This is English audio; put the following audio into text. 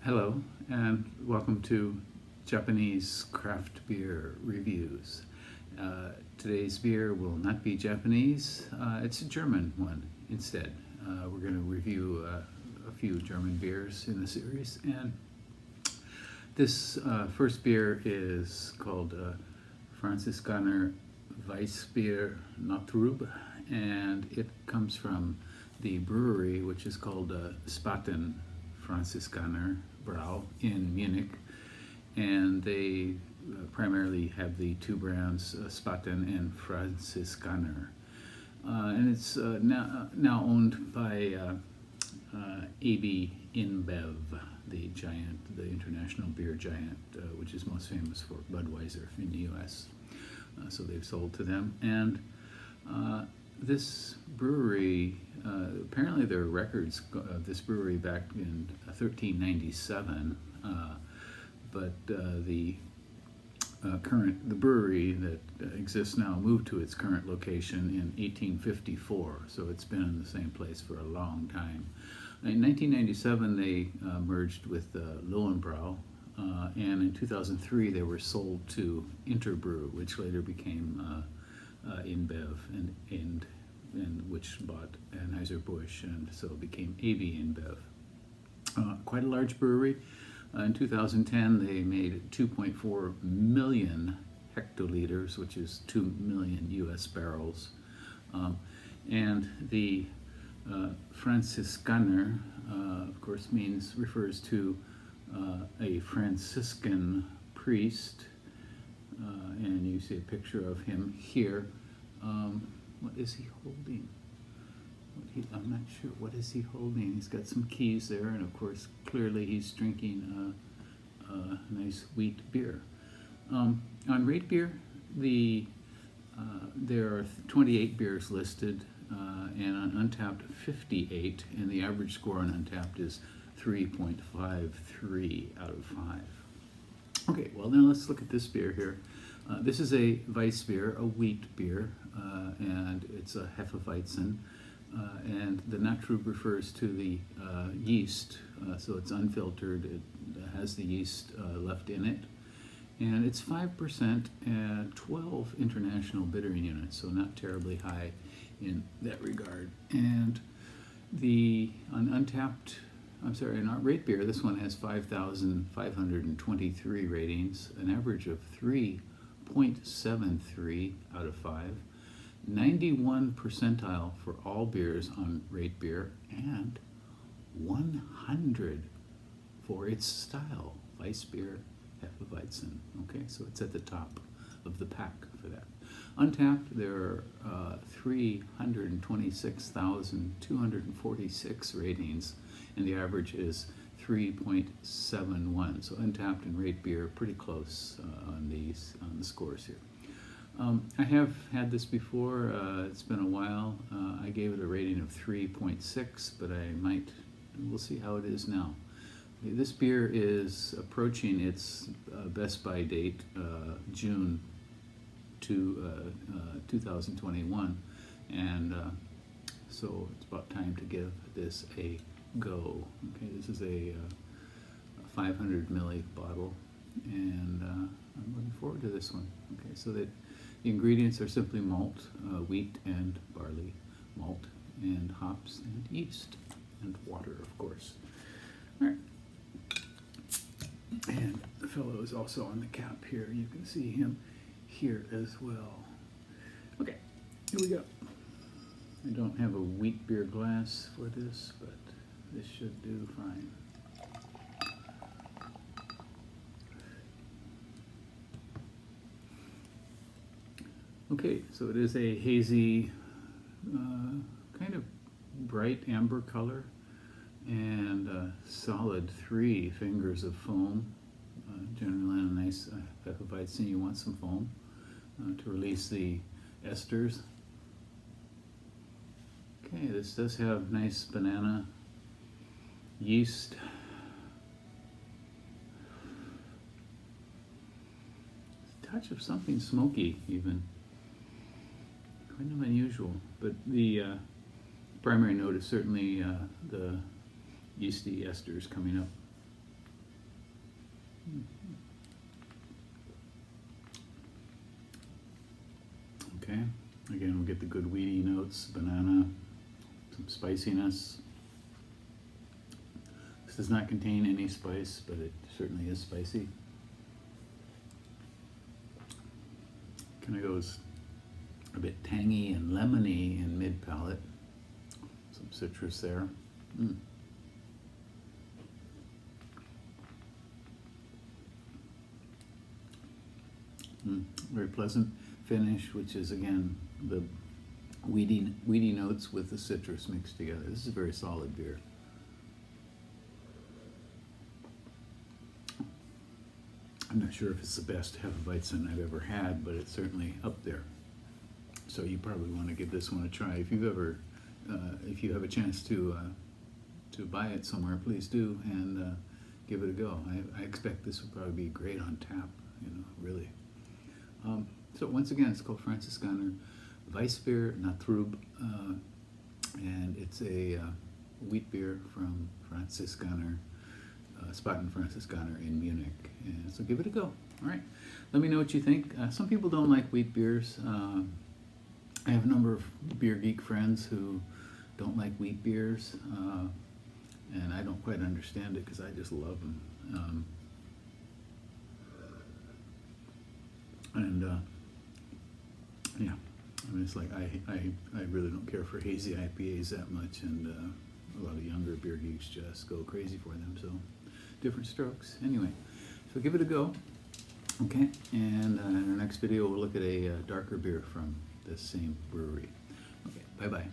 Hello, and welcome to Japanese craft beer reviews. Today's beer will not be Japanese, it's a German one instead. We're going to review a few German beers in the series, and this first beer is called Franziskaner Weissbier Naturub, and it comes from the brewery which is called Spaten-Franziskaner-Brauerei in Munich, and they primarily have the two brands Spaten and Franziskaner, and it's now owned by AB InBev, the international beer giant, which is most famous for Budweiser in the U.S. So they've sold to them, and this brewery, apparently there are records of this brewery back in 1397, but the brewery that exists now moved to its current location in 1854, so it's been in the same place for a long time. In 1997 they merged with Lowenbrau, and in 2003 they were sold to Interbrew, which later became InBev, and which bought Anheuser-Busch, and so it became AB InBev. Quite a large brewery. In 2010 they made 2.4 million hectoliters, which is 2 million US barrels. And the Franziskaner, of course, refers to a Franciscan priest, and you see a picture of him here. What is he holding? I'm not sure. What is he holding? He's got some keys there, and of course, clearly he's drinking a nice wheat beer. On RateBeer, there are 28 beers listed, and on Untapped 58, and the average score on Untapped is 3.53 out of 5. Okay, well then let's look at this beer here. This is a Weissbier, a wheat beer, and it's a Hefe Weizen, and the Naturub refers to the yeast, so it's unfiltered, it has the yeast left in it, and it's 5% and 12 international bittering units, so not terribly high in that regard. And on Untapped, not RateBeer, this one has 5,523 ratings, an average of 3.73 out of 5, 91 percentile for all beers on RateBeer, and 100 for its style, Weissbier Hefe Weizen. Okay, so it's at the top of the pack for that. Untapped, there are 326,246 ratings, and the average is 3.71. So Untapped and RateBeer are pretty close on the scores here. I have had this before. It's been a while. I gave it a rating of 3.6, but we'll see how it is now. This beer is approaching its best by date, June 2021, and so it's about time to give this a go. Okay, this is a 500 milli bottle, and I'm looking forward to this one. Okay, so the ingredients are simply malt, wheat and barley, malt and hops and yeast and water, of course. All right. And the fellow is also on the cap here. You can see him here as well. Okay, here we go. I don't have a wheat beer glass for this, but this should do fine. Okay, so it is a hazy, kind of bright amber color, and solid 3 fingers of foam. Generally on a nice Hefe Weizen, you want some foam to release the esters. Okay, this does have nice banana yeast. Touch of something smoky even. Kind of unusual, but the primary note is certainly the yeasty esters coming up. Okay, again we'll get the good weedy notes, banana, some spiciness. This does not contain any spice, but it certainly is spicy. Kind of goes a bit tangy and lemony in mid-palate. Some citrus there. Very pleasant finish, which is again the weedy notes with the citrus mixed together. This is a very solid beer. I'm not sure if it's the best Hefeweizen I've ever had, but it's certainly up there. So you probably want to give this one a try. If you've ever, if you have a chance to buy it somewhere, please do, and give it a go. I expect this would probably be great on tap, you know, really. So once again, it's called Franziskaner Weissbier Natrub, and it's a wheat beer from Franziskaner, Spaten-Franziskaner in Munich. And so give it a go. All right, let me know what you think. Some people don't like wheat beers. I have a number of beer geek friends who don't like wheat beers, and I don't quite understand it because I just love them. Yeah, I mean, it's like I really don't care for hazy IPAs that much, and a lot of younger beer geeks just go crazy for them. So different strokes. Anyway, so give it a go. Okay, and in our next video we'll look at a darker beer from this same brewery. Okay, bye-bye.